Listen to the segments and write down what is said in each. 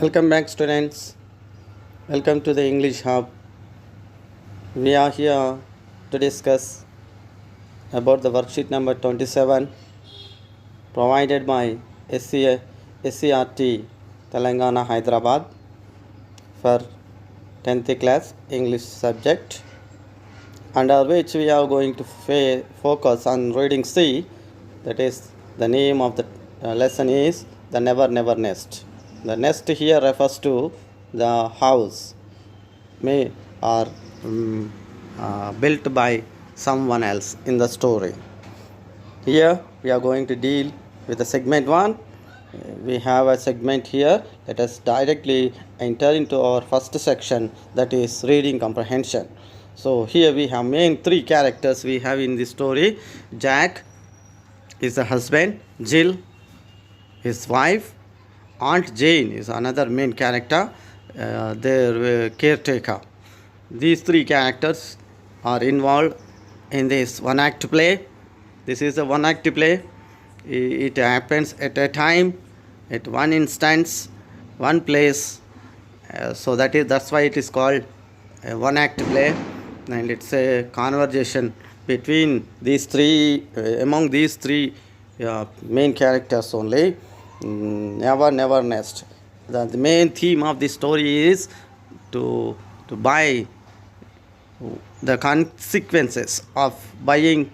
Welcome back, students. Welcome to the English Hub. We are here to discuss about the worksheet number 27 provided by SCRT Telangana Hyderabad for 10th class English subject, under which we are going to focus on reading C. That is, the name of the lesson is the Never Never Nest. The nest here refers to the house may or built by someone else in the story. Here we are going to deal with the segment 1. We have a segment here. Let us directly enter into our first section, that is reading comprehension. So here we have main three characters we have in this story. Jack is the husband, Jill his wife, Aunt Jane is another main character, their caretaker. These three characters are involved in this one act play. This is a one act play. It happens at a time, at one instance, one place. So that's why it is called a one act play, and it's a conversation between these three, among these three main characters only. Never Never Nest. The main theme of this story is to buy the consequences of buying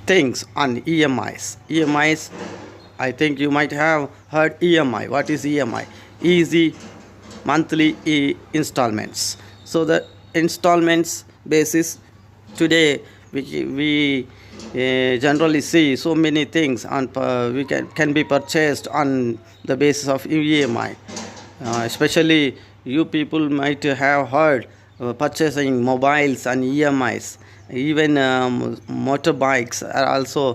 things on EMIs. EMIs, I think you might have heard EMI. What is EMI? Easy monthly installments. So the installments basis today we generally see so many things on we can be purchased on the basis of EMI. Especially you people might have heard purchasing mobiles on EMIs. Even motorbikes are also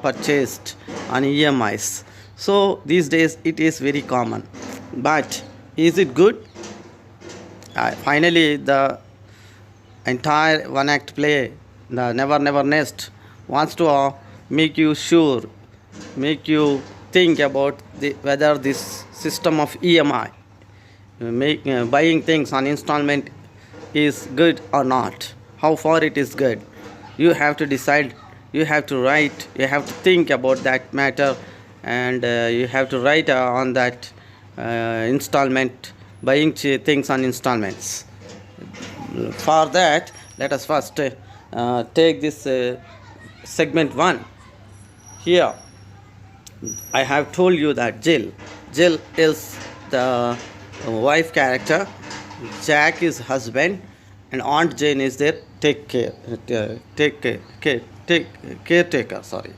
purchased on EMIs. So these days it is very common. But is it good? Finally, the entire one act play, the Never Never Nest, wants to make you think about whether this system of EMI, buying things on installment, is good or not. How far it is good. You have to decide, you have to write, you have to think about that matter, and you have to write on that installment, buying things on installments. For that, let us first take this segment 1. Here I have told you that Jill is the wife character, Jack is husband, and Aunt Jane is their caretaker. Sorry.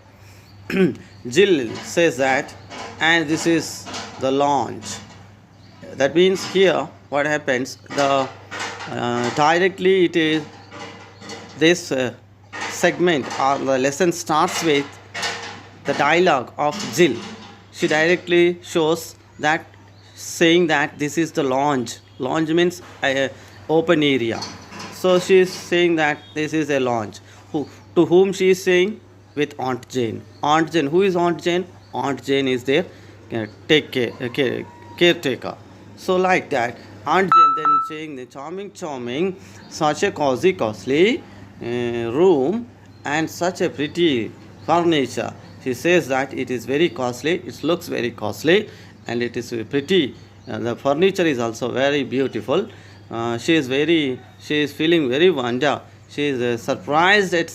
Jill says that, and this is the launch. That means here what happens, the directly it is this segment or the lesson starts with the dialogue of Jill. She directly shows that, saying that this is the launch. Launch means open area. So she is saying that this is a launch. To whom she is saying? With Aunt Jane. Aunt Jane. Who is Aunt Jane? Aunt Jane is their caretaker. So like that, Aunt Jane then saying the charming, such a costly room and such a pretty furniture. She says that it is very costly, it looks very costly, and it is pretty. The furniture is also very beautiful. She is feeling very wonder. She is surprised at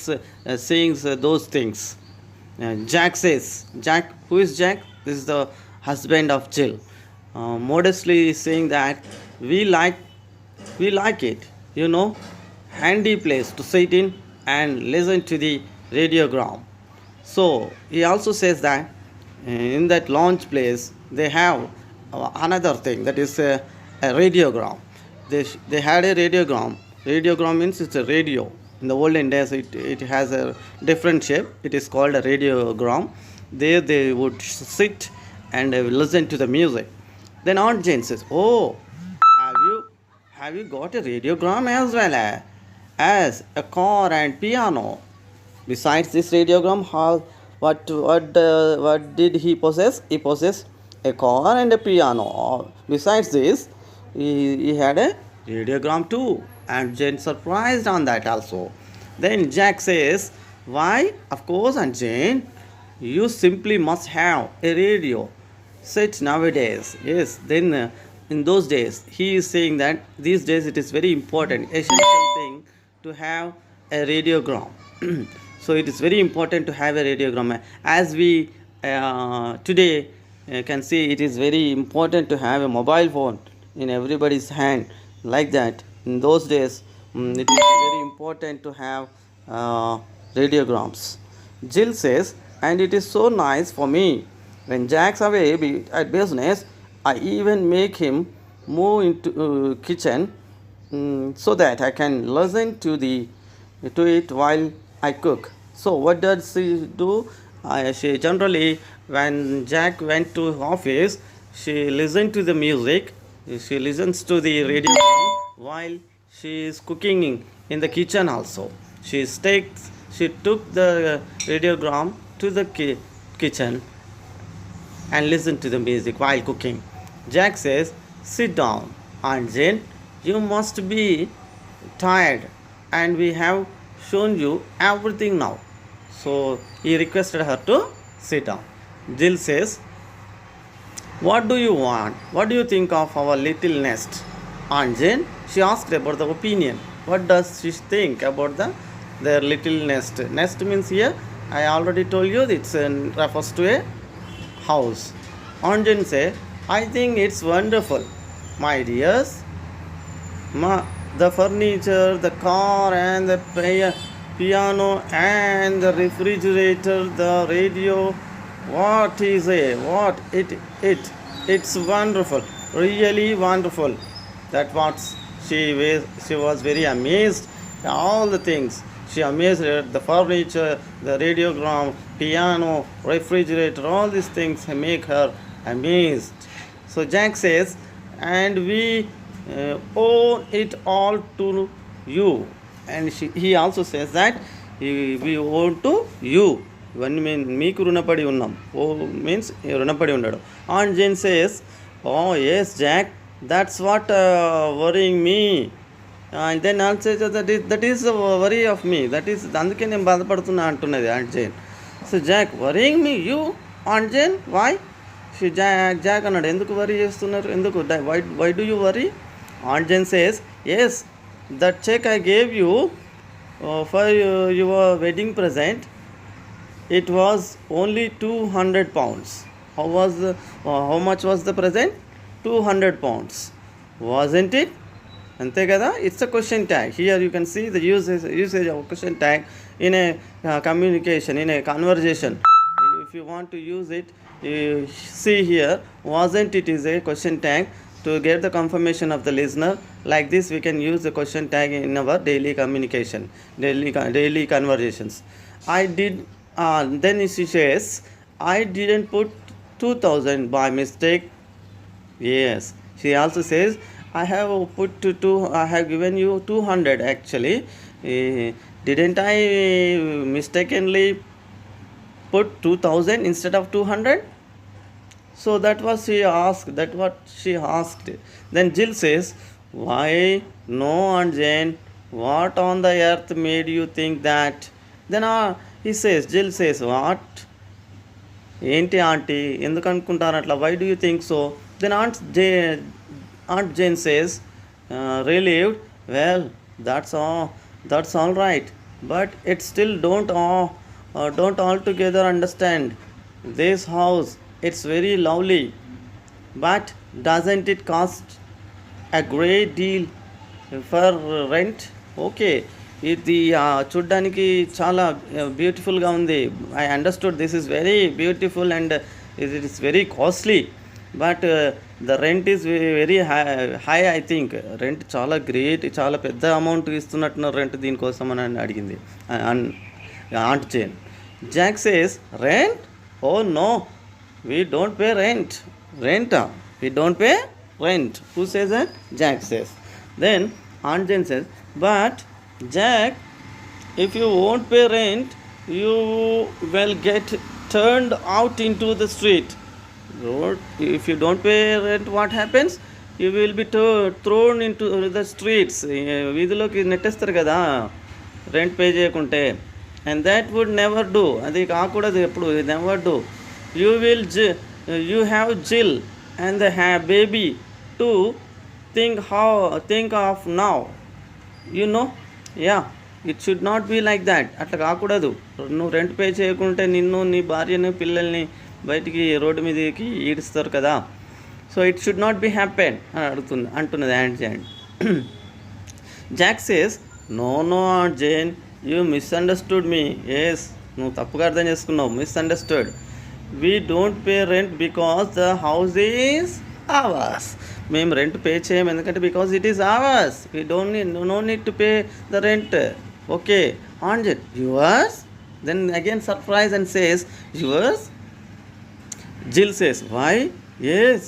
seeing those things. Jack says, Jack, who is Jack? This is the husband of Jill. Modestly is saying that we like it, handy place to sit in and listen to the radiogram. So he also says that in that launch place they have another thing, that is a radiogram. They had a radiogram. Radiogram means it's a radio. In the olden days it has a different shape. It is called a radiogram. There they would sit and listen to the music. Then Aunt Jane says, "Oh, have you got a radiogram as well as a car and piano? Besides this radiogram, what did he possess? He possessed a car and a piano. Besides this, he had a radiogram too, and Jane surprised on that also. Then Jack says, "Why? Of course, and Jane, you simply must have a radio set nowadays." Yes, then in those days, he is saying that these days it is very important, essential thing to have a radiogram. So it is very important to have a radiogram. As we today can see, it is very important to have a mobile phone in everybody's hand, like that. In those days, it is very important to have uh, radiograms. Jill says, and it is so nice for me. When Jack's away at business, I even make him move into kitchen, so that I can listen to it while I cook. So what does she do? She generally, when Jack went to office, she listened to the music. She listens to the radio while she is cooking in the kitchen also. She took the radiogram to the kitchen and listened to the music while cooking. Jack says, "Sit down, Aunt Jane. You must be tired, and we have shown you everything now." So he requested her to sit down. Jill says, "What do you want? What do you think of our little nest?" Aunt Jane, she asked about the opinion. What does she think about their little nest? Nest means here, I already told you, it refers to a house. Aunt Jane say, "I think it's wonderful, my dears. The furniture, the car, and the piano, and the refrigerator, the radio. What is it? It's wonderful, really wonderful." That what she was very amazed at all the things. She amazed at the furniture, the radiogram, piano, refrigerator, all these things make her amazed. So Jack says, "And we owe it all to you." And he also says that we owe to you. ఇవన్నీ మీకు రుణపడి ఉన్నాం. ఓ means రుణపడి ఉండడం. And Jane says, "oh yes Jack, that's what worrying me." And then answer that is worry of me, that is అందుకే నేను బాధపడుతున్నా అంటున్నది aunt Jane. So Jack, "worrying me you aunt Jane, why?" Jack అన్నాడు, "ఎందుకు worry చేస్తున్నారు, ఎందుకు, why do you worry?" Aunt Jane says, "yes, that check I gave you for your wedding present, it was only 200 pounds. How much was the present? 200 pounds. Wasn't it? Ante kada? It's a question tag. Here you can see the usage of question tag in a communication, in a conversation. If you want to use it, you see here, wasn't it is a question tag to get the confirmation of the listener. Like this, we can use the question tag in our daily communication, daily conversations. I did. Then she says, "I didn't put 2,000 by mistake." Yes. She also says, "I have I have given you 200 actually. Didn't I mistakenly put 2,000 instead of 200?" So that what she asked. Then Jill says, "Why, no, Aunt Jane. What on the earth made you think that?" Then Jill says, "What? ఏంటి aunty, ఎందుకు అనుకుంటారు అట్లా, why do you think so?" Then Aunt Jane says, relieved, "Well, that's all right, but it still don't altogether understand this house. It's very lovely, but doesn't it cost a great deal for rent?" Okay, ఇది చూడ్డానికి చాలా బ్యూటిఫుల్గా ఉంది. I understood this is very beautiful and it is very costly, but the rent is very high. I think rent చాలా great, చాలా పెద్ద amount ఇస్తున్నట్టున్నారు rent దీనికోసం అని అడిగింది aunt Jane. Jack says, "Rent? Oh no, we don't pay rent." We don't pay rent. Who says that? Jack says. Then Aunt Jane says, "But Jack, if you won't pay rent, you will get turned out into the street. Road, if you don't pay rent, what happens? You will be thrown into the streets. వీధిలోకి నెట్టేస్తారు కదా rent pay చేయకుంటే. And that would never do. అది కాకూడదు ఎప్పుడు, never do. You will you have Jill and the baby to think of now, you know. Yeah, it should not be like that. అట్లా కాకూడదు. నువ్వు రెంట్ పే చేయకుంటే నిన్ను, నీ భార్యను, పిల్లల్ని బయటికి రోడ్డు మీదకి ఈడుస్తారు కదా. So it should not be happen అని అంటున్నది aunt Jane. Jack says, no aunt Jane, you misunderstood me. Yes, నువ్వు తప్పుగా అర్థం చేసుకున్నావు, misunderstood. We don't pay rent because the house is ours. మేము రెంట్ పే చేయము ఎందుకంటే because it is ours. We no need to pay the rent. Okay, aunt Jane, yours? Then again surprise and says, yours? Jill says, why? Yes,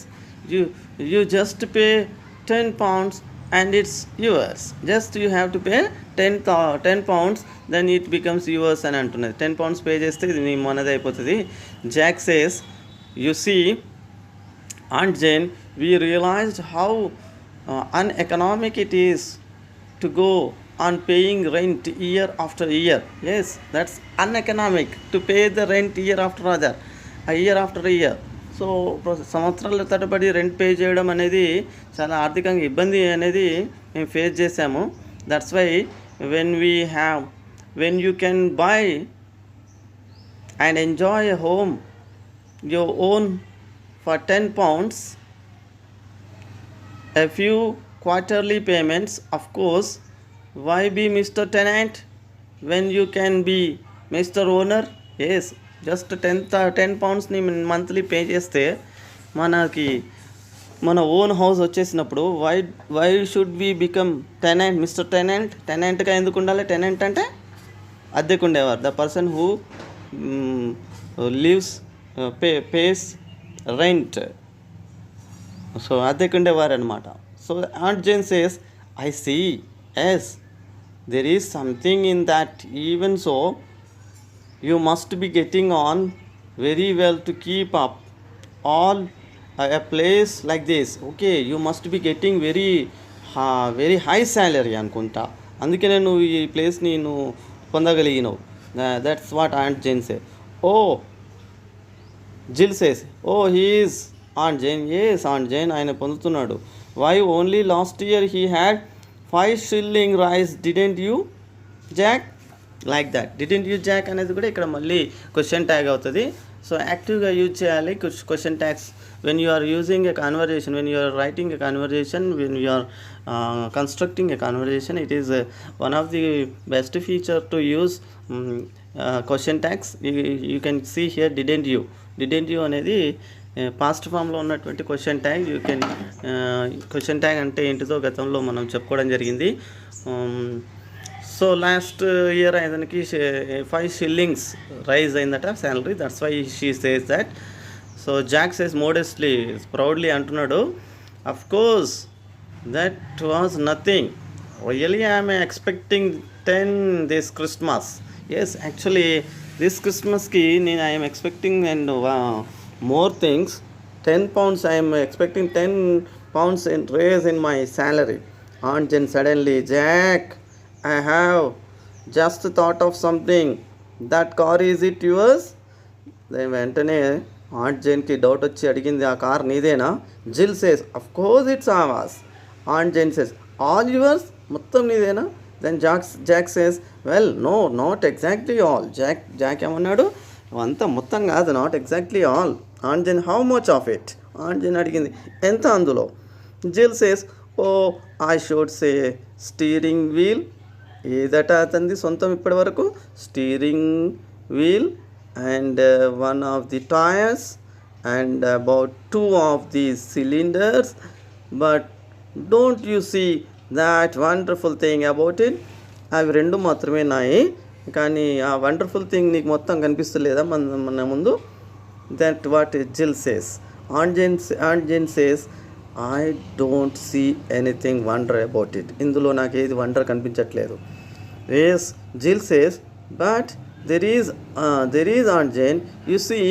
you just pay 10 pounds and it's yours. Just you have to pay 10 pounds, then it becomes yours అని అంటున్నది. 10 pounds pay చేస్తే ఇది నీ మనది అయిపోతుంది. Jack says, you see, Aunt Jane, we realized how uneconomic it is to go on paying rent year after year. Yes, that's uneconomic to pay the rent year after year. So సంవత్సరాల తరబడి rent pay చేయడం అనేది చాలా ఆర్థికంగా ఇబ్బంది అనేది మేము face చేసాము. That's why when you can buy and enjoy a home your own for 10 pounds, a few quarterly payments, of course, why be Mr. Tenant when you can be Mr. Owner? Yes, just 10 poundsని monthly pay చేస్తే మనకి మన own house వచ్చేసినప్పుడు why should we become tenant, mister tenant? టెనెంట్గా ఎందుకు ఉండాలి? Tenant అంటే అద్దెకు ఉండేవారు. The person who lives pays rent. So అద్దెకు ఉండేవారు అనమాట. So aunt Jane says, I see, yes, there is something in that. Even so you must be getting on very well to keep up all a place like this. Okay, you must be getting very high salary అనుకుంటా, అందుకనే నువ్వు ఈ ప్లేస్ని నువ్వు పొందగలిగినావు. That's what aunt Jane say. Oh, Jill says, oh he is aunt Jane. Yes aunt Jane, ఆయన పొందుతున్నాడు. Why only last year he had 5 shilling rise, didn't you Jack? Like that. Didn't you Jack అనేది కూడా ఇక్కడ మళ్ళీ question tag అవుతుంది. So యాక్టివ్గా use చేయాలి question tags when you are using a conversation, when you are writing a conversation, when you are constructing a conversation. It is one of the best feature to use question tags. You can see here didn't you అనేది past ఫామ్లో ఉన్నటువంటి question tag. You can question tag అంటే ఏంటిదో గతంలో మనం చెప్పుకోవడం జరిగింది. So last year అతనికి 5 shillings రైజ్ అయిందట salary. That's why she says that. So Jack says modestly, proudly అంటున్నాడు, of course that was nothing, really I'm expecting 10 this Christmas. Yes, actually this క్రిస్మస్కి నేను I'm expecting and more things. 10 pounds, I am expecting 10 pounds in raise in my salary. Aunt Jane suddenly, Jack, I have just thought of something. That car, is it yours? Then వెంటనే aunt జేన్కి doubt వచ్చి అడిగింది, ఆ car నీదేనా? Jill says, of course it's ours. Aunt Jane says, all yours, మొత్తం నీదేనా? Then Jack says, well no, not exactly all. Jack ఏమన్నాడు, అంతా మొత్తం కాదు, not exactly all. Aunt Jane, how much of it? Aunt Jane అడిగింది, ఎంత అందులో? Jill says, oh I should say steering wheel. ఏదట అతనిది సొంతం ఇప్పటి వరకు? Steering wheel and 1 of the tires and about 2 of the cylinders. But don't you see that wonderful thing about it? అవి 2 మాత్రమే నాయి, కానీ ఆ వండర్ఫుల్ థింగ్ నీకు మొత్తం కనిపిస్తలేదా మన ముందు? That what Jill says. Aunt Jane says, I don't see anything wonder about it. ఇందులో నాకు ఏది వండర్ కనిపించట్లేదు. Yes, Jill says, but there is Aunt Jane, you see,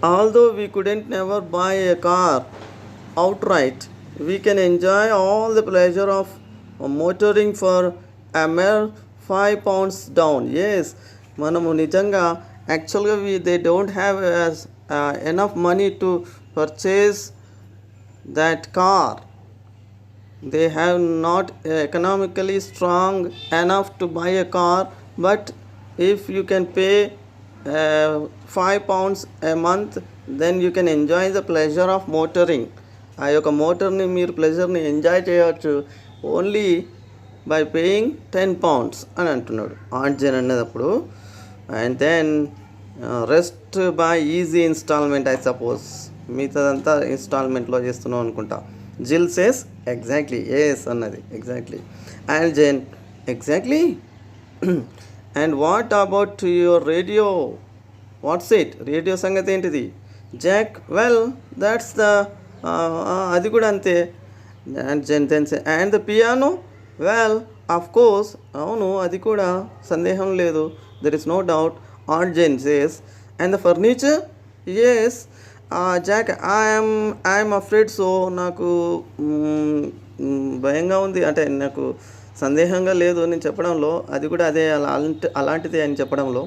Although we couldn't never buy a car outright, we can enjoy all the pleasure of motoring for a mere £5 down. Yes, మనము నిజంగా యాక్చువల్గా they don't have enough money to purchase that car. They have not economically strong enough to buy a car, but if you can pay £5 a month, then you can enjoy the pleasure of motoring. ఆ యొక్క మోటార్ని మీరు ప్లెజర్ని enjoy చేయవచ్చు only by paying £10 అని అంటున్నాడు aunt Jane అనేటప్పుడు. And then rest by easy instalment I suppose, మిగతాదంతా ఇన్స్టాల్మెంట్లో చేస్తున్నాం అనుకుంటా. జిల్ సేస్ ఎగ్జాక్ట్లీ, ఎస్ అన్నది exactly. And Jane exactly. And what about your radio, what's it, radio సంగతి ఏంటిది? జాక్, వెల్ దట్స్ ద, అది కూడా అంతే. And Jane then say and the piano, well of course, అవును అది కూడా సందేహం లేదు, there is no doubt. Aunt Jane says and the furniture, yes. Jack, I'm afraid, so నాకు భయంగా ఉంది, అంటే నాకు సందేహంగా లేదు నేను చెప్పడంలో, అది కూడా అదే అలాంటిదే అని చెప్పడంలో.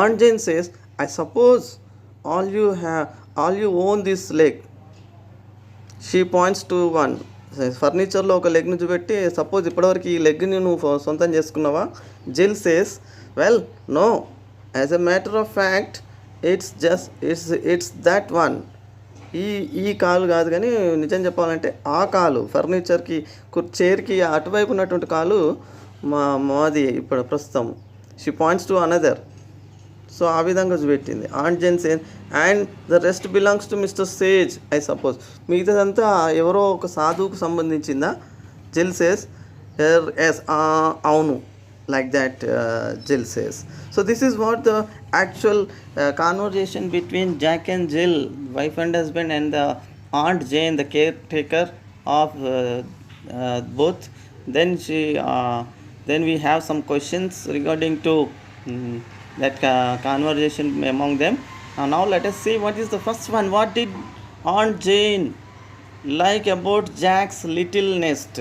Aunt Jane says I suppose all you own this leg. She points to one. ఫర్నిచర్లో ఒక లెగ్ నుంచి పెట్టి, సపోజ్ ఇప్పటివరకు ఈ లెగ్ని నువ్వు సొంతం చేసుకున్నావా? Jill says well no, as a matter of fact it's that one. ఈ కాలు కాదు, కానీ నిజం చెప్పాలంటే ఆ కాలు, ఫర్నిచర్కి చైర్కి అటువైపు ఉన్నటువంటి కాలు మాది ఇప్పుడు ప్రస్తుతం. She points to another. So ఆ విధంగా చూపెట్టింది. Aunt Jane says and the rest belongs to mister Sage I suppose. మిగతాదంతా ఎవరో ఒక సాధువుకు సంబంధించిందా? జిల్ సేస్ ఎస్, అవును, like that. Jill says. So this is what the actual conversation between Jack and Jill, wife and husband, and the Aunt Jane, the caretaker of both. Then we have some questions regarding to that conversation among them. Now let us see what is the first one. What did Aunt Jane like about Jack's little nest?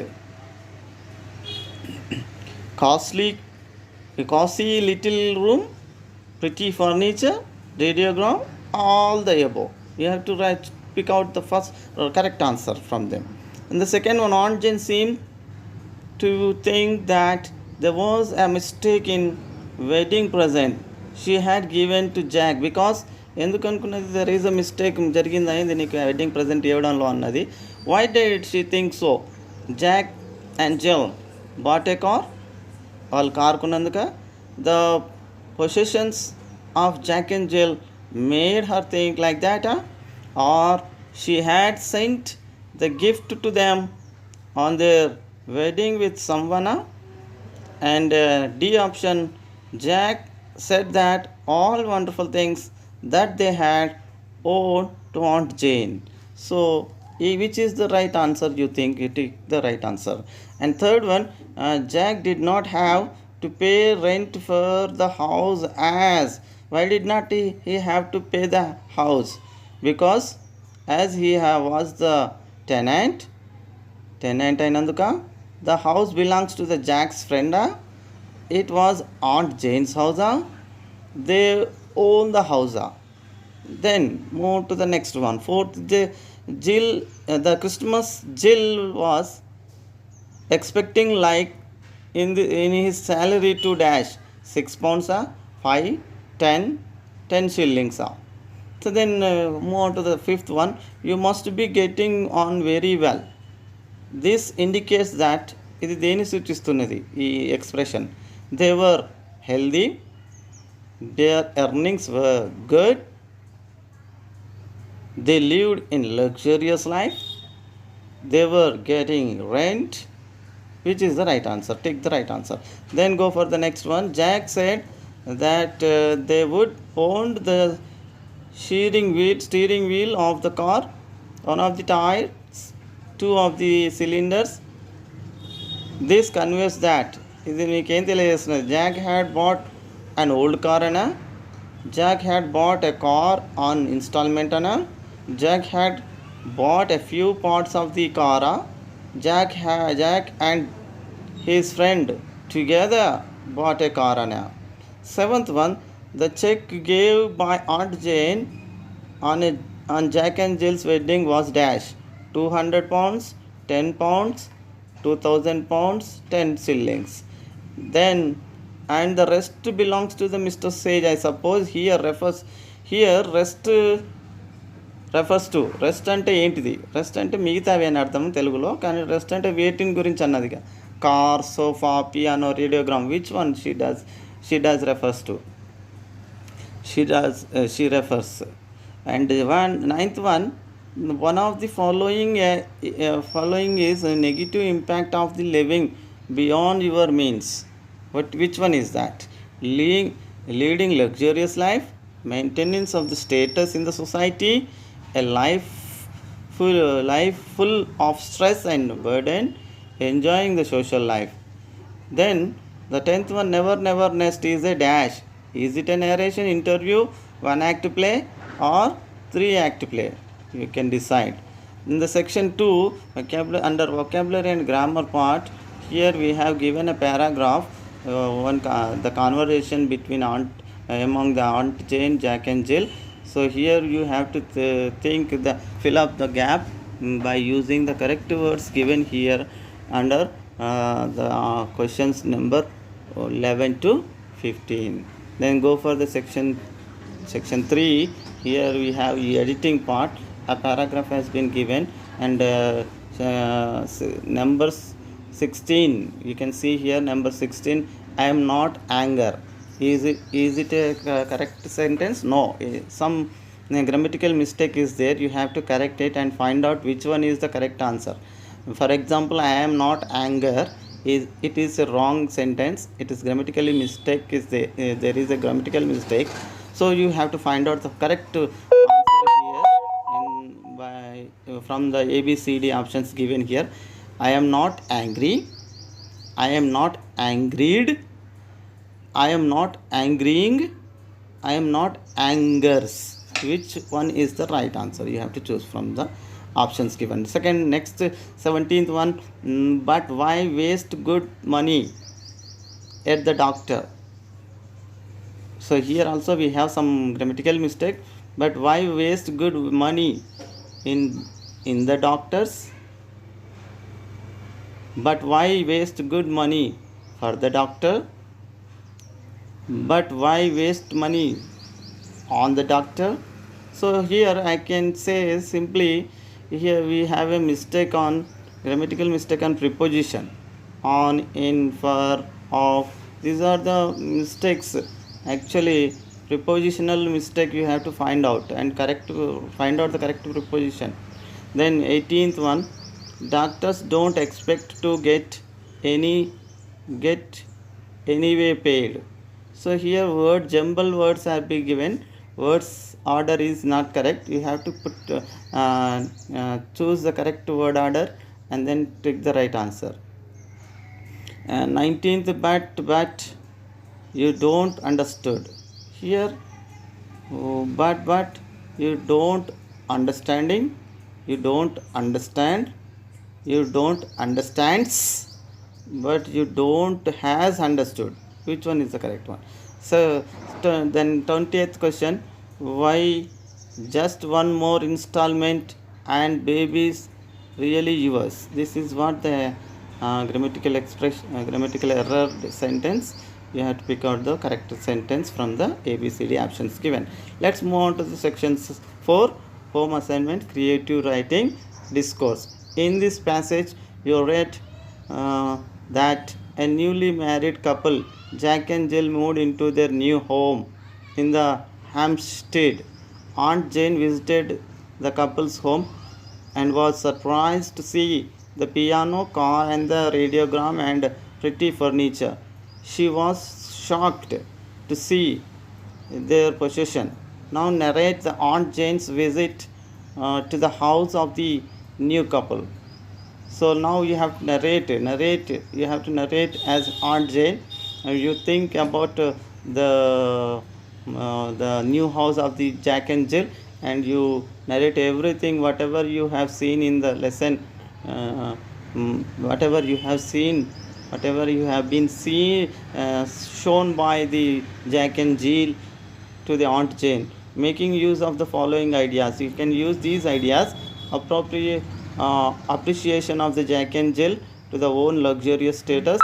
Cozy little room, pretty furniture, radiogram, all the above. You have to pick out the first correct answer from them. And the second one, Aunt Jane seemed to think that there was a mistake in wedding present she had given to Jack, because ఎందుకు అనుకున్నది there is a mistake జరిగిందని నీకు wedding present ఇవ్వడంలో అన్నది. Why did she think so? Jack and Jill bought a car, వాళ్ళు car కొన్నందుక. The positions of Jack and Jill made her think like that, or she had sent the gift to them on their wedding with someone. And D option, Jack said that all wonderful things that they had owed to Aunt Jane. So which is the right answer? You think it is the right answer. And third one, Jack did not have to pay rent for the house. As why did not he have to pay the house? Because as he was the tenant అయినందుక. The house belongs to the Jack's friend. It was Aunt Jane's house. They own the house. Then move to the next one. Fourth, the Christmas Jill was expecting like in his salary to dash £6, 5, 10 shillings. So then move on to the fifth one. You must be getting on very well. This indicates that, ఇది దేని సూచిస్తున్నది ఈ expression? They were healthy, their earnings were good, they lived in luxurious life, they were getting rent. Which is the right answer? Take the right answer. Then go for the next one. Jack said that they would own the steering wheel of the car, one of the tires, two of the cylinders. This conveys that, ఇది మీకేం తెలియజేస్తున్నది? Jack had bought an old car అనా, Jack had bought a car on installment. Jack had bought a few parts of the car. Jack and his friend together bought a car. Seventh one, the check gave by Aunt Jane on Jack and Jill's wedding was dash 200 pounds, 10 pounds, 2000 pounds, 10 shillings. Then and the rest belongs to the Mr. Sage. I suppose here refers to rest అంటే ఏంటిది, rest అంటే మిగతావి అని అర్థం తెలుగులో, కానీ rest అంటే వేటిని గురించి అన్నదిగా. Car, sofa, piano, radiogram, which one she does refers to, she refers. And ninth one of the following is a negative impact of the living beyond your means. Which one is that? Leading luxurious life, maintenance of the status in the society, a life full of stress and burden, enjoying the social life. Then the 10th one, never nest is a dash. Is it a narration, interview, one act play or 3 act play? You can decide. In the section 2, under vocabulary and grammar part, here we have given a paragraph, the conversation between among the Aunt Jane, Jack and Jill. So here you have to fill up the gap by using the correct words given here under the questions number 11 to 15. Then go for the section 3. Here we have the editing part. A paragraph has been given, and number 16, you can see here number 16, I am not anger. Is it a correct sentence? No, some grammatical mistake is there. You have to correct it and find out which one is the correct answer. For example, I am not anger, it is a wrong sentence. It is grammatically mistake is there. There is a grammatical mistake, so you have to find out the correct answer here from the ABCD options given here. I am not angry, I am not angried, I am not angering, I am not angers. Which one is the right answer? You have to choose from the options given. Next 17th one, but why waste good money at the doctor? So here also we have some grammatical mistake. But why waste good money in the doctors? But why waste good money for the doctor? But why waste money on the doctor? So here I can say simply, here we have a mistake on grammatical mistake on preposition, on, in, for, of. These are the mistakes. Actually prepositional mistake you have to find out and find out the correct preposition. Then 18th one, doctors don't expect to get anyway paid. So here jumble words have been given. Words order is not correct. You have to choose the correct word order and then take the right answer. 19th, but you don't understood. Here but you don't understanding, you don't understand, you don't understands, but you don't has understood. Which one is the correct one? So then 20th question, why just one more installment and babies really yours? This is what the grammatical error sentence. You have to pick out the correct sentence from the ABCD options given. Let's move on to the sections 4, home assignment, creative writing, discourse. In this passage you read that a newly married couple, Jack and Jill, moved into their new home in the Hampstead. Aunt Jane visited the couple's home and was surprised to see the piano, car and the radiogram and pretty furniture. She was shocked to see their possession. Now narrate the Aunt Jane's visit to the house of the new couple. So now you have to narrate. You have to narrate as Aunt Jane. You think about the the new house of the Jack and Jill, and you narrate everything whatever you have seen in the lesson, whatever you have seen, whatever you have been seen, shown by the Jack and Jill to the Aunt Jane, making use of the following ideas. You can use these ideas: appropriate appreciation of the Jack and Jill to the own luxurious status,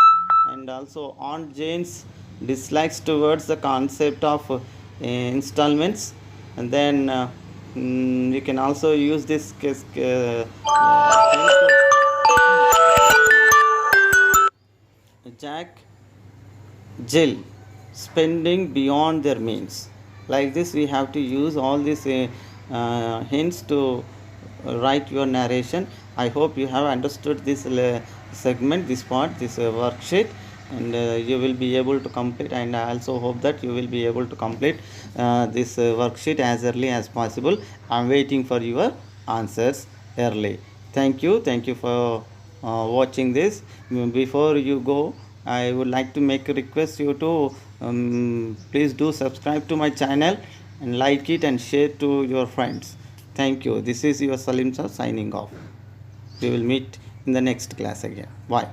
and also Aunt Jane's dislikes towards the concept of installments, and then you can also use this Jack Jill spending beyond their means. Like this, we have to use all these hints to write your narration. I hope you have understood this segment, this part, this worksheet, and you will be able to complete. And I also hope that you will be able to complete this worksheet as early as possible. I'm waiting for your answers early. Thank you for watching this. Before you go, I would like to make a request you to please do subscribe to my channel and like it and share to your friends. Thank you. This is your Salim sir signing off. We will meet in the next class again. Bye.